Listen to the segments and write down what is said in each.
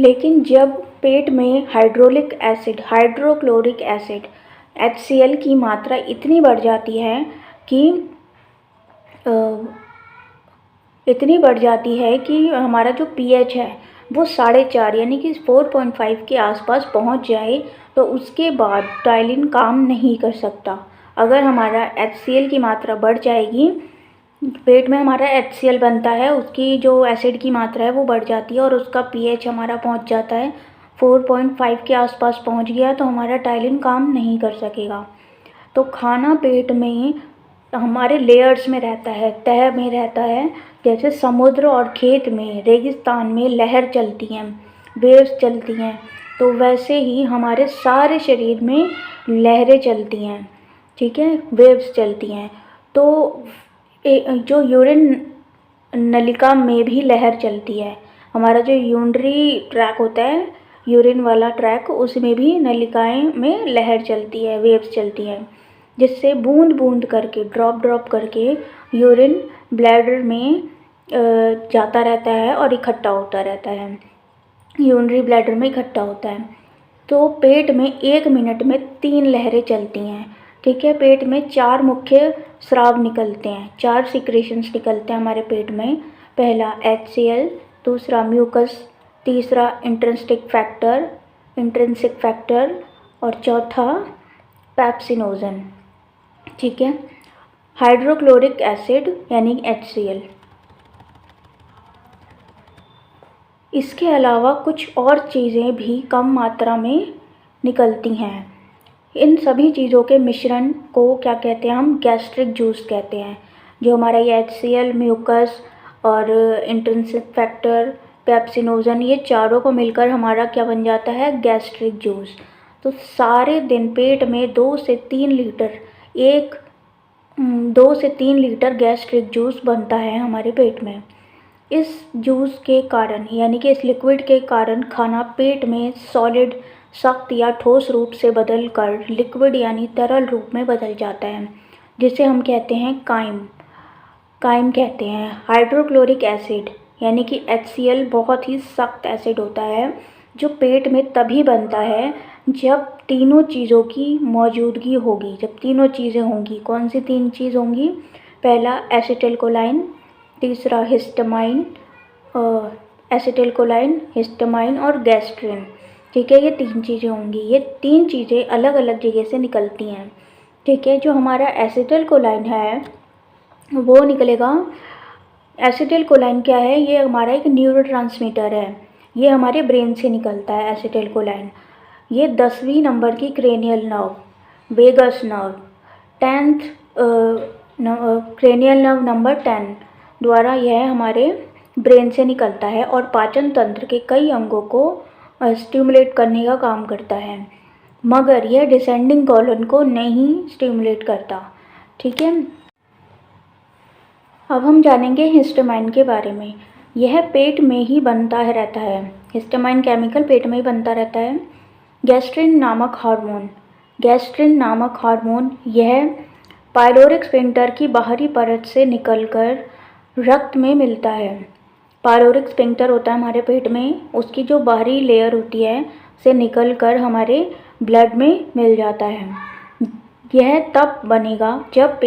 लेकिन जब पेट में हाइड्रोक्लोरिक एसिड HCl की मात्रा इतनी बढ़ जाती है कि हमारा जो pH है वो 4.5 यानी कि 4.5 के आसपास पहुंच जाए, तो उसके बाद टाइलिन काम नहीं कर सकता। अगर हमारा HCl की मात्रा बढ़ जाएगी, पेट में हमारा HCl बनता है, उसकी जो एसिड की मात्रा है वो बढ़ जाती है और उसका pH हमारा पहुंच जाता है 4.5 के आसपास पहुंच गया, तो हमारा टाइलिन काम नहीं कर सकेगा। तो खाना पेट में हमारे लेयर्स में रहता है, तह में रहता है। जैसे समुद्र और खेत में, रेगिस्तान में लहर चलती हैं, वेव्स चलती हैं, तो वैसे ही हमारे सारे शरीर में लहरें चलती हैं, ठीक है, वेव्स चलती हैं। तो जो यूरिन नलिका में भी लहर चलती है। हमारा जो यूरिनरी ट्रैक होता है, यूरिन वाला ट्रैक, उसमें भी नलिकाएं में लहर चलती है, वेव्स चलती हैं, जिससे बूंद बूंद करके, ड्रॉप ड्रॉप करके यूरिन ब्लैडर में जाता रहता है और इकट्ठा होता रहता है, यूरिनरी ब्लैडर में इकट्ठा होता है। तो पेट में 1 मिनट में 3 लहरें चलती हैं, ठीक है। पेट में 4 मुख्य स्राव निकलते हैं, 4 सिक्रेशंस निकलते हैं हमारे पेट में। पहला HCl, दूसरा म्यूकस, तीसरा इंट्रिंसिक फैक्टर और चौथा पेप्सिनोजन, ठीक है। हाइड्रोक्लोरिक एसिड यानी HCl। इसके अलावा कुछ और चीज़ें भी कम मात्रा में निकलती हैं। इन सभी चीज़ों के मिश्रण को क्या कहते हैं हम? गैस्ट्रिक जूस कहते हैं। जो हमारा ये HCl, म्यूकस और इंट्रिंसिक फैक्टर, पेप्सिनोजन, ये चारों को मिलकर हमारा क्या बन जाता है? Gastric juice. तो सारे दिन पेट में 2 से 3 लीटर गैस्ट्रिक जूस बनता है हमारे पेट में। इस जूस के कारण, यानी कि इस लिक्विड के कारण, खाना पेट में सॉलिड, सख्त या ठोस रूप से बदलकर लिक्विड यानी तरल रूप में बदल जाता है, जिसे हम कहते हैं काइम कहते हैं। हाइड्रोक्लोरिक एसिड यानी कि HCl बहुत ही सख्त एसिड होता है, जो पेट में तभी बनता है जब तीनों चीज़ों की मौजूदगी होगी। जब तीनों चीज़ें होंगी, कौन सी 3 चीज़ होंगी? पहला एसिटिलकोलाइन, तीसरा हिस्टामाइन और गैस्ट्रिन, ठीक है। ये 3 चीज़ें होंगी। ये 3 चीज़ें अलग अलग जगह से निकलती हैं, ठीक है। जो हमारा एसिटिलकोलाइन है वो निकलेगा। एसिटिलकोलाइन क्या है? ये हमारा एक न्यूरोट्रांसमीटर है। ये हमारे ब्रेन से निकलता है एसिटिलकोलाइन। ये 10वीं नंबर की cranial nerve, vagus nerve, 10th cranial nerve number 10 द्वारा यह हमारे ब्रेन से निकलता है और पाचन तंत्र के कई अंगों को स्टिमुलेट करने का काम करता है, मगर यह डिसेंडिंग कॉलन को नहीं स्टिमुलेट करता, ठीक है। अब हम जानेंगे हिस्टामाइन के बारे में। यह पेट में ही बनता रहता है। हिस्टामाइन केमिकल पेट में ही बनता रहता है। गैस्ट्रिन नामक हार्मोन यह पाइलोरिक स्फिंक्टर की बाहरी परत से निकलकर रक्त में मिलता है। पाइलोरिक स्फिंक्टर होता है हमारे पेट में, उसकी जो बाहरी लेयर होती है से निकलकर हमारे ब्लड में मिल जाता है। यह तब बनेगा जब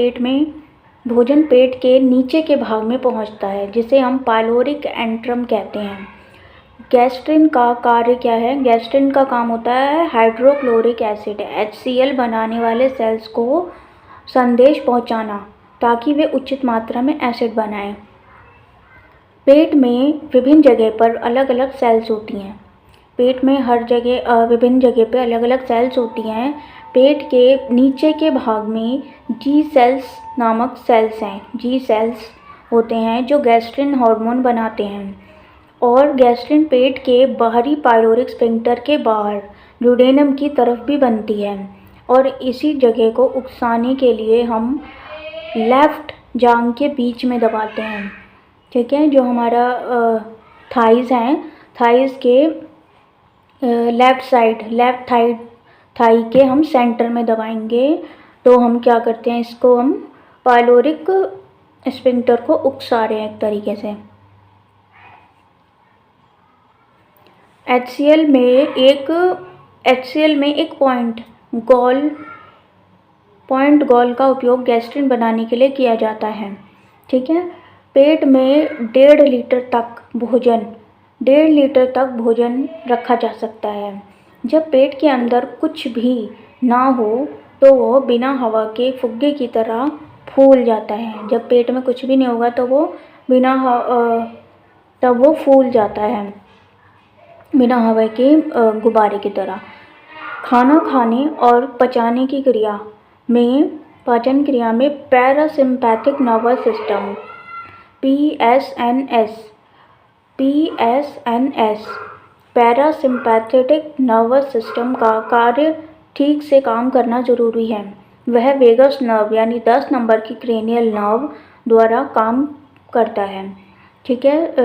भोजन पेट के नीचे के भाग में पहुंचता है, जिसे हम पाइलोरिक एंट्रम कहते हैं। गैस्ट्रिन का कार्य क्या है? गैस्ट्रिन का काम होता है हाइड्रोक्लोरिक एसिड HCl बनाने वाले सेल्स को संदेश पहुंचाना, ताकि वे उचित मात्रा में एसिड बनाएं। पेट में विभिन्न जगह पर अलग अलग सेल्स होती हैं। पेट में हर जगह विभिन्न जगह पे अलग अलग सेल्स होती हैं। पेट के नीचे के भाग में जी सेल्स नामक सेल्स हैं। जी सेल्स होते हैं जो गैस्ट्रिन हार्मोन बनाते हैं। और गैस्ट्रिन पेट के बाहरी पाइलोरिक स्फिंक्टर के बाहर ड्यूडेनम की तरफ भी बनती है, और इसी जगह को उकसाने के लिए हम लेफ्ट जांघ के बीच में दबाते हैं, ठीक है। जो हमारा थाइज़ हैं, थाइज़ के लेफ्ट थाई के हम सेंटर में दबाएंगे, तो हम क्या करते हैं, इसको हम पाइलोरिक स्फिंक्टर को उकसा रहे हैं एक तरीके से। HCl में एक पॉइंट गॉल का उपयोग गैस्ट्रिन बनाने के लिए किया जाता है। ठीक है। पेट में 1.5 लीटर तक भोजन रखा जा सकता है। जब पेट के अंदर कुछ भी ना हो तो वो बिना हवा के फुग्गे की तरह फूल जाता है। जब पेट में कुछ भी नहीं होगा तो वो तब वो फूल जाता है बिना हवा के गुब्बारे की तरह। खाना खाने और पाचन क्रिया में parasympathetic nervous system PSNS parasympathetic nervous system का कार्य ठीक से काम करना जरूरी है। वह वेगस नर्व यानी 10 नंबर की क्रेनियल नर्व द्वारा काम करता है। ठीक है।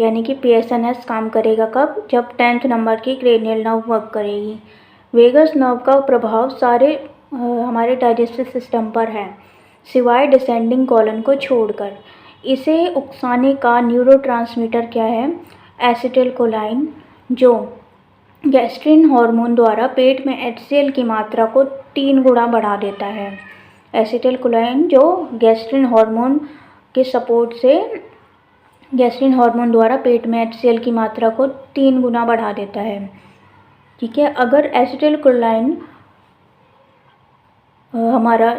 यानी कि PSNS काम करेगा कब? जब 10th नंबर की क्रेनियल नर्व वर्क करेगी। वेगस नर्व का प्रभाव सारे हमारे डाइजेस्टिव सिस्टम पर है, सिवाय डिसेंडिंग कॉलन को छोड़कर। इसे उकसाने का न्यूरोट्रांसमीटर क्या है? एसिटिलकोलाइन, जो गैस्ट्रिन हार्मोन द्वारा पेट में HCl की मात्रा को 3 गुना बढ़ा देता है। एसिटिलकोलाइन जो गैस्ट्रिन हार्मोन के सपोर्ट से गैस्ट्रिन हार्मोन द्वारा पेट में HCl की मात्रा को 3 गुना बढ़ा देता है। ठीक है। अगर एसिटिलकोलाइन हमारा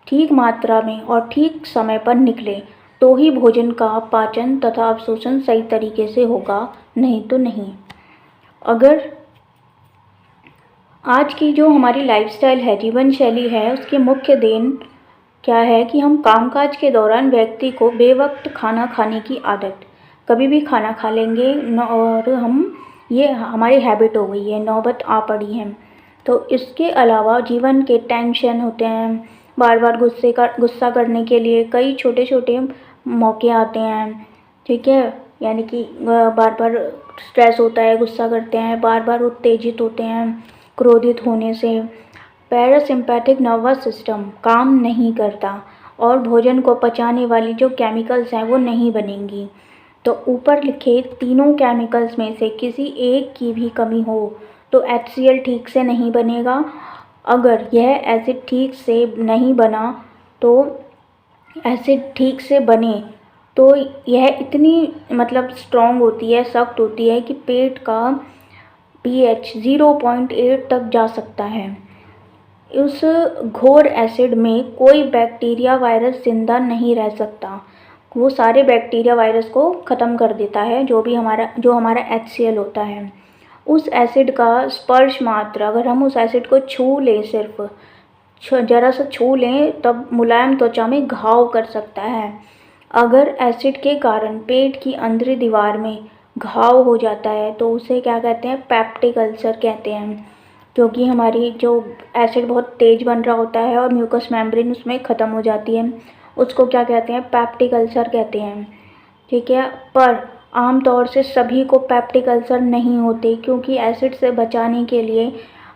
ठीक मात्रा में और ठीक समय पर निकले तो ही भोजन का पाचन तथा अवशोषण सही तरीके से होगा, नहीं तो नहीं। अगर आज की जो हमारी लाइफस्टाइल है, जीवन शैली है, उसकी मुख्य देन क्या है कि हम कामकाज के दौरान व्यक्ति को बेवक्त खाना खाने की आदत, कभी भी खाना खा लेंगे और ये हमारी हैबिट हो गई है, नौबत आ पड़ी है। तो इसके अलावा जीवन के टेंशन होते हैं, बार बार गुस्सा करने के लिए कई छोटे छोटे मौके आते हैं। ठीक है। यानी कि बार बार स्ट्रेस होता है, गुस्सा करते हैं, बार बार उत्तेजित होते हैं क्रोधित होने से। पैरासिम्पैथिक नर्वस सिस्टम काम नहीं करता और भोजन को पचाने वाली जो केमिकल्स हैं वो नहीं बनेंगी। तो ऊपर लिखे तीनों केमिकल्स में से किसी एक की भी कमी हो तो HCl ठीक से नहीं बनेगा। अगर यह एसिड ठीक से नहीं बना तो एसिड ठीक से बने तो यह इतनी स्ट्रॉन्ग होती है, सख्त होती है कि पेट का pH 0.8 तक जा सकता है। उस घोर एसिड में कोई बैक्टीरिया वायरस जिंदा नहीं रह सकता। वो सारे बैक्टीरिया वायरस को ख़त्म कर देता है, जो हमारा HCl होता है। उस एसिड का स्पर्श मात्र, अगर हम उस एसिड को छू लें, सिर्फ जरा सा छू लें, तब मुलायम त्वचा में घाव कर सकता है। अगर एसिड के कारण पेट की अंदरी दीवार में घाव हो जाता है तो उसे क्या कहते हैं? पेप्टिक अल्सर कहते हैं। क्योंकि हमारी जो एसिड बहुत तेज़ बन रहा होता है और म्यूकस मेम्ब्रेन उसमें ख़त्म हो जाती है, उसको क्या कहते हैं? पेप्टिक अल्सर कहते हैं। ठीक है। पर आमतौर से सभी को पेप्टिक अल्सर नहीं होते, क्योंकि एसिड से बचाने के लिए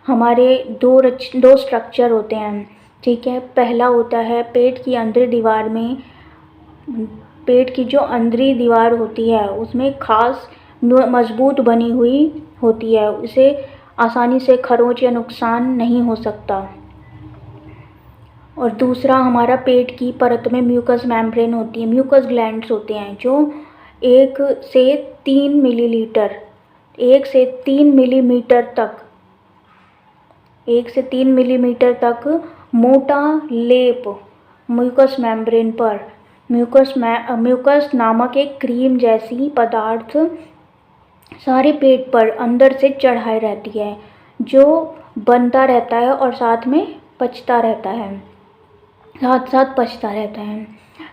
हमारे दो स्ट्रक्चर होते हैं। ठीक है। पहला होता है पेट की अंदर दीवार में, पेट की जो अंदरी दीवार होती है उसमें खास मजबूत बनी हुई होती है, उसे आसानी से खरोंच या नुकसान नहीं हो सकता। और दूसरा हमारा पेट की परत में म्यूकस मेम्ब्रेन होती है, म्यूकस ग्लैंड्स होते हैं जो 1 से 3 मिलीमीटर तक मोटा लेप म्यूकस मेम्ब्रेन पर म्यूकस नामक एक क्रीम जैसी पदार्थ सारे पेट पर अंदर से चढ़ाए रहती है, जो बनता रहता है और साथ साथ पचता रहता है।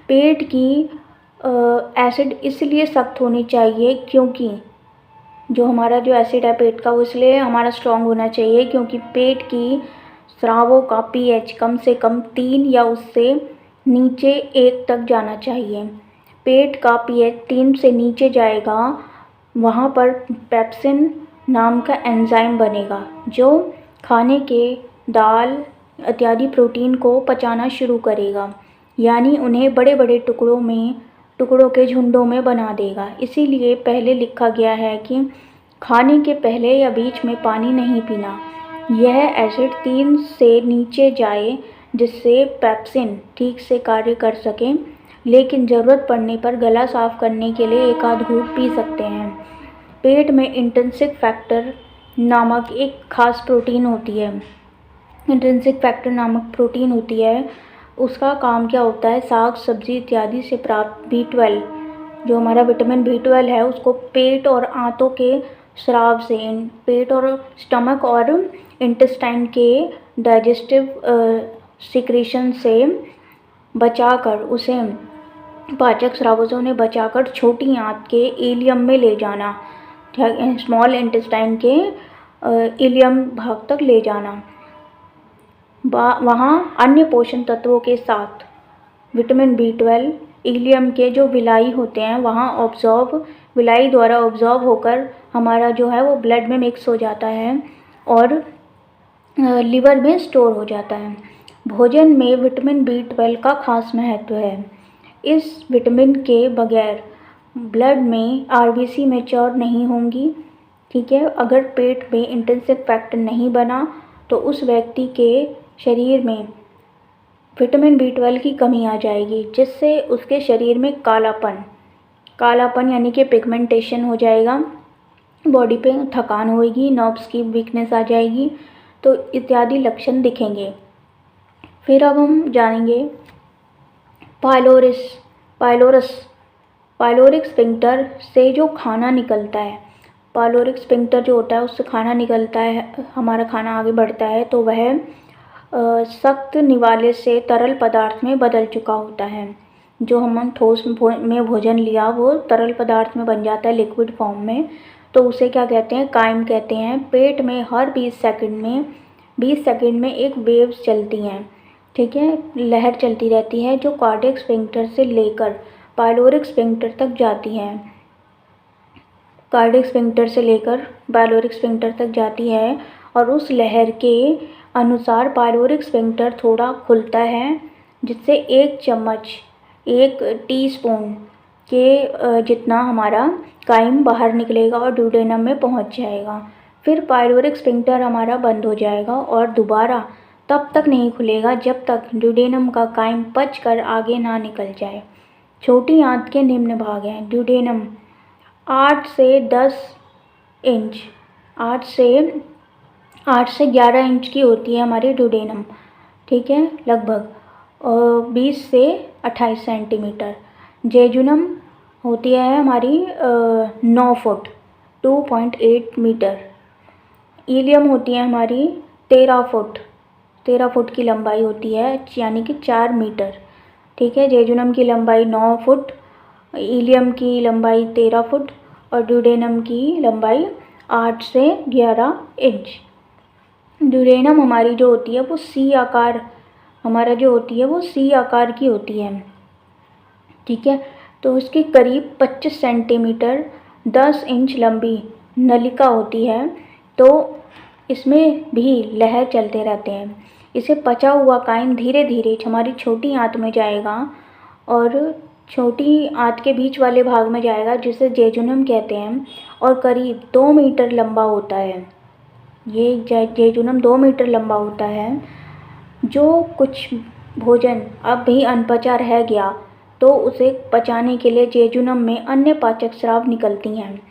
पेट की एसिड इसलिए सख्त होनी चाहिए, क्योंकि जो हमारा जो एसिड है पेट का, वो इसलिए हमारा स्ट्रॉन्ग होना चाहिए क्योंकि पेट की स्रावों का pH कम से कम 3 या उससे नीचे 1 तक जाना चाहिए। पेट का pH 3 से नीचे जाएगा, वहाँ पर पेप्सिन नाम का एंजाइम बनेगा जो खाने के दाल इत्यादि प्रोटीन को पचाना शुरू करेगा, यानी उन्हें बड़े बड़े टुकड़ों के झुंडों में बना देगा। इसीलिए पहले लिखा गया है कि खाने के पहले या बीच में पानी नहीं पीना। यह एसिड 3 से नीचे जाए जिससे पेप्सिन ठीक से कार्य कर सके, लेकिन ज़रूरत पड़ने पर गला साफ करने के लिए एक आध घूंट पी सकते हैं। पेट में इंट्रिंसिक फैक्टर नामक एक खास प्रोटीन होती है। इंट्रिंसिक फैक्टर नामक प्रोटीन होती है, उसका काम क्या होता है, साग सब्जी इत्यादि से प्राप्त B12, जो हमारा विटामिन B12 है, उसको पेट और आंतों के स्राव से, पेट और स्टमक और इंटेस्टाइन के डाइजेस्टिव सिक्रीशन से बचाकर, उसे पाचक स्रावों से उन्हें बचाकर छोटी आंत के इलियम में ले जाना, स्मॉल इंटेस्टाइन के इलियम भाग तक ले जाना। वहाँ अन्य पोषण तत्वों के साथ विटामिन B12 इलियम के जो विलाई होते हैं वहाँ विलाई द्वारा ऑब्जॉर्व होकर हमारा जो है वो ब्लड में मिक्स हो जाता है और लिवर में स्टोर हो जाता है। भोजन में विटामिन B12 का खास महत्व है। इस विटामिन के बगैर ब्लड में RBC मैच्योर नहीं होंगी। ठीक है, अगर पेट में इंट्रिंसिक फैक्टर नहीं बना तो उस व्यक्ति के शरीर में विटामिन B12 की कमी आ जाएगी, जिससे उसके शरीर में कालापन यानी कि पिगमेंटेशन हो जाएगा, बॉडी पे थकान होगी, नर्व्स की वीकनेस आ जाएगी, तो इत्यादि लक्षण दिखेंगे। फिर अब हम जानेंगे पाइलोरिक स्फिंक्टर से जो खाना निकलता है। पाइलोरिक स्फिंक्टर जो होता है उससे खाना निकलता है, हमारा खाना आगे बढ़ता है तो वह सख्त निवाले से तरल पदार्थ में बदल चुका होता है। जो हम ठोस में भोजन लिया वो तरल पदार्थ में बन जाता है, लिक्विड फॉर्म में, तो उसे क्या कहते हैं, काइम कहते हैं। पेट में हर 20 सेकंड में एक वेव्स चलती हैं। ठीक है, लहर चलती रहती है जो कार्डियक स्फिंक्टर से लेकर पाइलोरिक स्फिंक्टर तक जाती है। कार्डियक स्फिंक्टर से लेकर पाइलोरिक स्फिंक्टर तक जाती है और उस लहर के अनुसार पाइलोरिक स्फिंक्टर थोड़ा खुलता है, जिससे 1 टीस्पून के जितना हमारा काइम बाहर निकलेगा और ड्यूडेनम में पहुंच जाएगा। फिर पाइलोरिक स्फिंक्टर हमारा बंद हो जाएगा और दोबारा तब तक नहीं खुलेगा जब तक ड्यूडेनम का काइम पच कर आगे ना निकल जाए। छोटी आंत के निम्न भाग हैं। ड्यूडेनम 8 से 11 इंच की होती है हमारी ड्यूडेनम। ठीक है, लगभग 20 से 28 सेंटीमीटर। जेजुनम होती है हमारी 9 फुट 2.8 मीटर। इलियम होती है हमारी 13 फुट की लंबाई होती है, यानी कि 4 मीटर। ठीक है, जेजुनम की लंबाई 9 फुट, इलियम की लंबाई 13 फुट और ड्यूडेनम की लंबाई 8 से 11 इंच। ड्यूडेनम हमारी जो होती है वो सी आकार की होती है। ठीक है, तो उसके करीब 25 सेंटीमीटर 10 इंच लंबी नलिका होती है, तो इसमें भी लहर चलते रहते हैं। इसे पचा हुआ काइम धीरे धीरे हमारी छोटी आंत में जाएगा और छोटी आंत के बीच वाले भाग में जाएगा, जिसे जेजुनम कहते हैं, और करीब 2 मीटर लंबा होता है। ये जेजुनम 2 मीटर लंबा होता है। जो कुछ भोजन अब भी अनपचा रह गया तो उसे पचाने के लिए जेजुनम में अन्य पाचक स्राव निकलती हैं।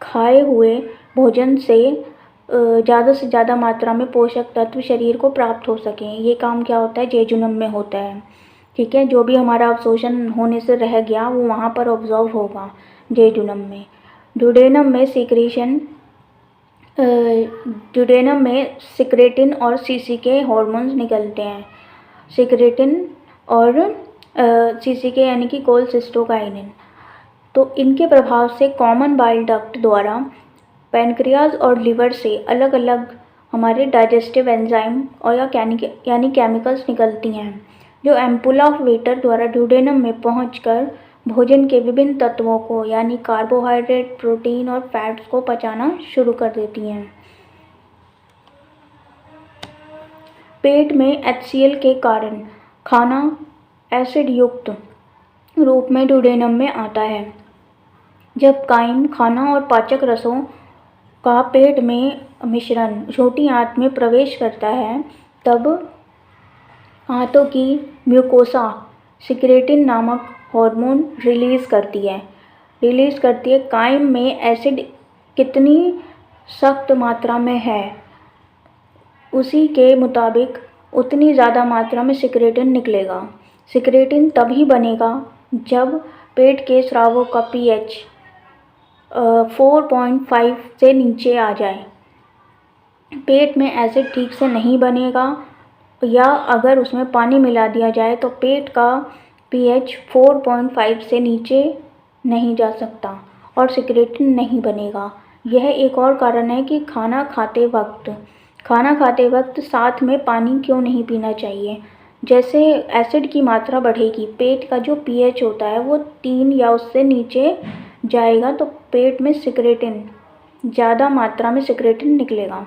खाए हुए भोजन से ज़्यादा से ज़्यादा मात्रा में पोषक तत्व शरीर को प्राप्त हो सकें, ये काम क्या होता है, जेजुनम में होता है। ठीक है, जो भी हमारा अवशोषण होने से रह गया वो वहाँ पर ऑब्जॉर्व होगा जेजुनम में। ड्यूडेनम में सिक्रेटिन और सीसीके हार्मोन्स निकलते हैं। सिक्रेटिन और सीसीके यानी कि कोलसिस्टोकाइनिन। तो इनके प्रभाव से कॉमन बाइल डक्ट द्वारा पैनक्रियाज और लिवर से अलग अलग हमारे डाइजेस्टिव एंजाइम और यानी केमिकल्स निकलती हैं, जो एम्पुला ऑफ वेटर द्वारा ड्यूडेनम में पहुंचकर भोजन के विभिन्न तत्वों को यानी कार्बोहाइड्रेट, प्रोटीन और फैट्स को पचाना शुरू कर देती हैं। पेट में HCl के कारण खाना एसिड युक्त रूप में ड्यूडेनम में आता है। जब काइम खाना और पाचक रसों का पेट में मिश्रण छोटी आंत में प्रवेश करता है, तब आंतों की म्यूकोसा सिक्रेटिन नामक हार्मोन रिलीज़ करती है। काइम में एसिड कितनी सख्त मात्रा में है, उसी के मुताबिक उतनी ज़्यादा मात्रा में सिक्रेटिन निकलेगा। सिक्रेटिन तभी बनेगा जब पेट के स्रावों का pH 4.5 से नीचे आ जाए। पेट में एसिड ठीक से नहीं बनेगा, या अगर उसमें पानी मिला दिया जाए तो पेट का pH 4.5 से नीचे नहीं जा सकता और सिक्रेटिन नहीं बनेगा। यह एक और कारण है कि खाना खाते वक्त साथ में पानी क्यों नहीं पीना चाहिए। जैसे एसिड की मात्रा बढ़ेगी, पेट का जो pH होता है वो 3 या उससे नीचे जाएगा, तो पेट में ज़्यादा मात्रा में सिक्रेटिन निकलेगा।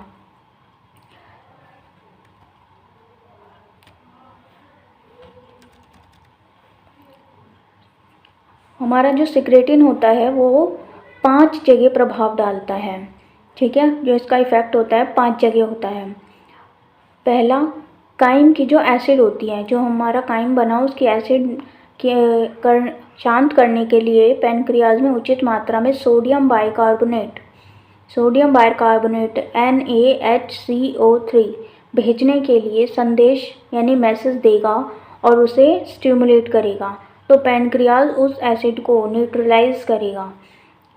हमारा जो सिक्रेटिन होता है वो 5 जगह प्रभाव डालता है, ठीक है। जो इसका इफ़ेक्ट होता है 5 जगह होता है। पहला, काइम की जो एसिड होती है, जो हमारा काइम बना उसकी एसिड शांत करने के लिए पैनक्रियाज में उचित मात्रा में सोडियम बाइकार्बोनेट NaHCO3 भेजने के लिए संदेश यानी मैसेज देगा और उसे स्टिमुलेट करेगा, तो पैनक्रियाज उस एसिड को न्यूट्रलाइज करेगा।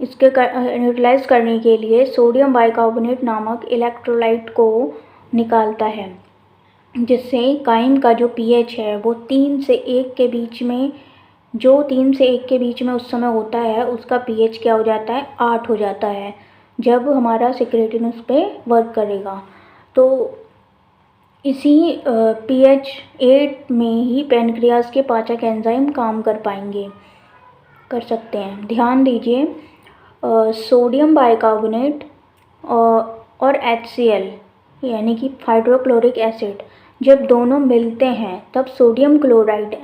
न्यूट्रलाइज करने के लिए सोडियम बाइकार्बोनेट नामक इलेक्ट्रोलाइट को निकालता है, जिससे काइम का जो pH है वो 3 से 1 के बीच में उस समय होता है, उसका pH क्या हो जाता है, 8 हो जाता है, जब हमारा सिक्रेटिन उस पर वर्क करेगा। तो इसी pH 8 में ही पैनक्रियाज के पाचक एंजाइम काम कर सकते हैं। ध्यान दीजिए, सोडियम बाइकार्बोनेट और HCl यानी कि हाइड्रोक्लोरिक एसिड जब दोनों मिलते हैं तब सोडियम क्लोराइड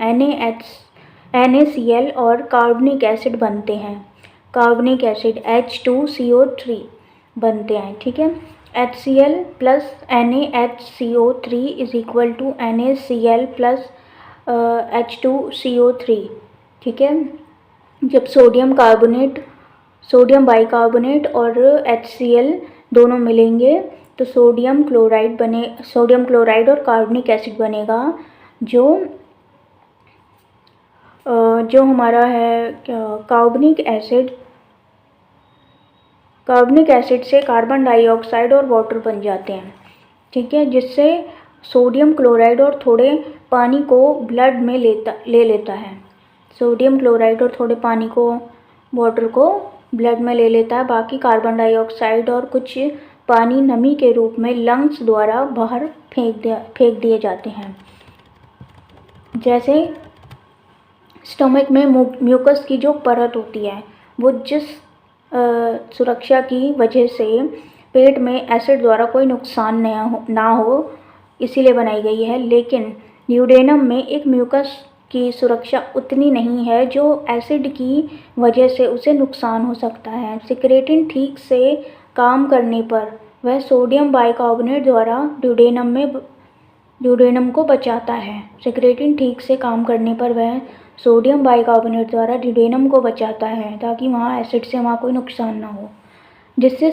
NaCl और कार्बनिक एसिड बनते हैं। कार्बनिक एसिड H2CO3 बनते हैं, ठीक है। HCl plus NaHCO3 is equal to NaCl plus H2CO3, ठीक है। जब सोडियम बाइकार्बोनेट और HCl दोनों मिलेंगे तो सोडियम क्लोराइड और कार्बनिक एसिड बनेगा, जो हमारा है कार्बनिक एसिड से कार्बन डाइऑक्साइड और वाटर बन जाते हैं, ठीक है, जिससे सोडियम क्लोराइड और थोड़े पानी को ब्लड में ले लेता है। सोडियम क्लोराइड और थोड़े पानी को, वाटर को ब्लड में ले लेता है। बाकी कार्बन डाइऑक्साइड और कुछ पानी नमी के रूप में लंग्स द्वारा बाहर फेंक दिए जाते हैं। जैसे स्टमक में म्यूकस की जो परत होती है वो जिस सुरक्षा की वजह से पेट में एसिड द्वारा कोई नुकसान ना हो इसीलिए बनाई गई है, लेकिन ड्यूडेनम में एक म्यूकस की सुरक्षा उतनी नहीं है जो एसिड की वजह से उसे नुकसान हो सकता है। सिक्रेटिन ठीक से काम करने पर वह सोडियम बाइकार्बोनेट द्वारा ड्यूडेनम को बचाता है। सिक्रेटिन ठीक से काम करने पर वह सोडियम बाइकार्बोनेट द्वारा ड्यूडेनम को बचाता है ताकि वहाँ एसिड से वहाँ कोई नुकसान ना हो, जिससे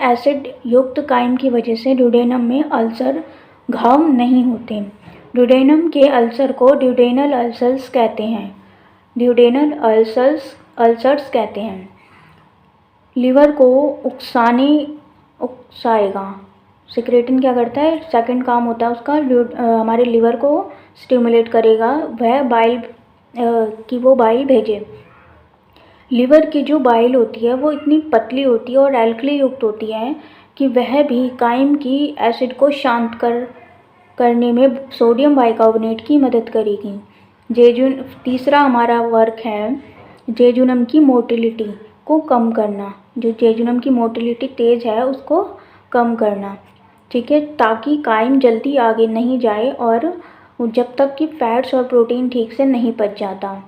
एसिड युक्त काइम की वजह से ड्यूडेनम में अल्सर घाव नहीं होते। ड्यूडेनम के अल्सर को ड्यूडेनल अल्सर्स कहते हैं। लीवर को उकसाएगा। सिक्रेटिन क्या करता है, सेकंड काम होता है उसका, हमारे लीवर को स्टिमुलेट करेगा वह बाइल भेजे। लीवर की जो बाइल होती है वो इतनी पतली होती है और एल्कली युक्त होती है कि वह भी काइम की एसिड को शांत करने में सोडियम बाइकार्बोनेट की मदद करेगी। तीसरा हमारा वर्क है जेजुनम की मोटिलिटी को कम करना। जो जेजुनम की मोटिलिटी तेज़ है उसको कम करना, ठीक है, ताकि काइम जल्दी आगे नहीं जाए और जब तक कि फैट्स और प्रोटीन ठीक से नहीं पच जाता।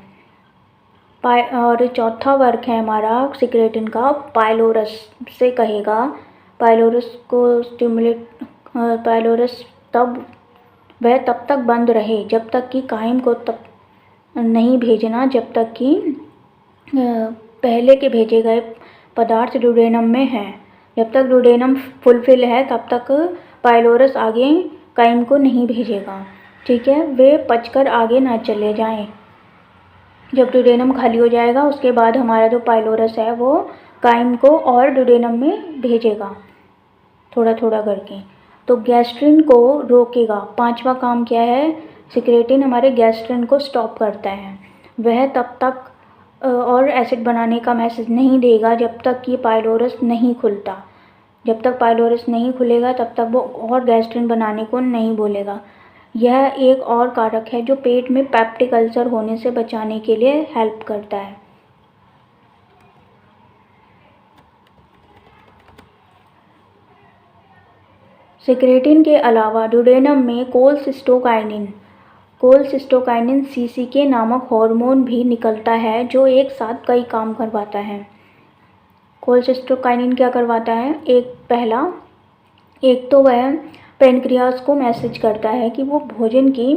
और चौथा वर्क है हमारा सिक्रेटिन का पाइलोरस से कहेगा। पाइलोरस को स्टिमुलेट पाइलोरस वह तब तक बंद रहे जब तक कि काइम को तब नहीं भेजना जब तक कि पहले के भेजे गए पदार्थ ड्यूडेनम में है। जब तक ड्यूडेनम फुलफिल है तब तक पाइलोरस आगे काइम को नहीं भेजेगा। ठीक है, वे पचकर आगे ना चले जाएं। जब ड्यूडेनम खाली हो जाएगा उसके बाद हमारा जो पाइलोरस है वो काइम को और ड्यूडेनम में भेजेगा थोड़ा थोड़ा करके। तो गैस्ट्रिन को रोकेगा। पांचवा काम क्या है, सिक्रेटिन हमारे गैस्ट्रिन को स्टॉप करता है। वह तब तक और एसिड बनाने का मैसेज नहीं देगा जब तक कि पाइलोरस नहीं खुलता। जब तक पाइलोरस नहीं खुलेगा तब तक वो और गैस्ट्रिन बनाने को नहीं बोलेगा। यह एक और कारक है जो पेट में पेप्टिक अल्सर होने से बचाने के लिए हेल्प करता है। सिक्रेटिन के अलावा ड्यूडेनम में कोलसिस्टोकाइनिन सीसीके नामक हार्मोन भी निकलता है जो एक साथ कई काम करवाता है। कोलसिस्टोकाइनिन क्या करवाता है, एक तो वह पेनक्रियास को मैसेज करता है कि वो भोजन की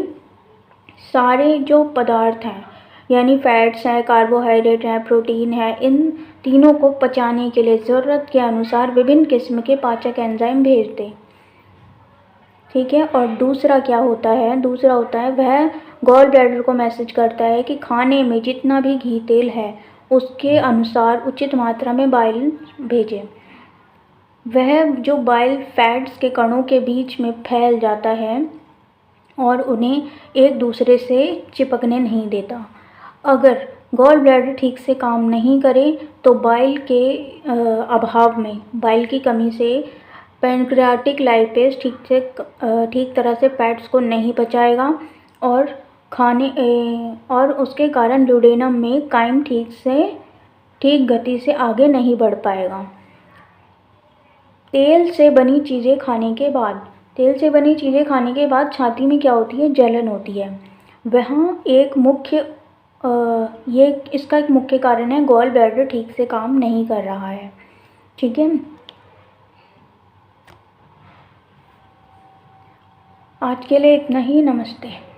सारे जो पदार्थ हैं यानी फैट्स हैं, कार्बोहाइड्रेट हैं, प्रोटीन है, इन तीनों को पचाने के लिए ज़रूरत के अनुसार विभिन्न किस्म के पाचक एंजाइम भेज दे। ठीक है, और दूसरा क्या होता है, दूसरा होता है वह गॉल ब्लैडर को मैसेज करता है कि खाने में जितना भी घी तेल है उसके अनुसार उचित मात्रा में बाइल भेजें। वह जो बाइल फैट्स के कणों के बीच में फैल जाता है और उन्हें एक दूसरे से चिपकने नहीं देता। अगर गॉल ब्लैडर ठीक से काम नहीं करे तो बाइल के अभाव में, बाइल की कमी से पैनक्रियाटिक लाइपेज ठीक तरह से फैट्स को नहीं पचाएगा और और उसके कारण ड्यूडेनम में काइम ठीक गति से आगे नहीं बढ़ पाएगा। तेल से बनी चीज़ें खाने के बाद छाती में क्या होती है, जलन होती है। वहाँ इसका एक मुख्य कारण है गॉल ब्लैडर ठीक से काम नहीं कर रहा है। ठीक है, आज के लिए इतना ही। नमस्ते।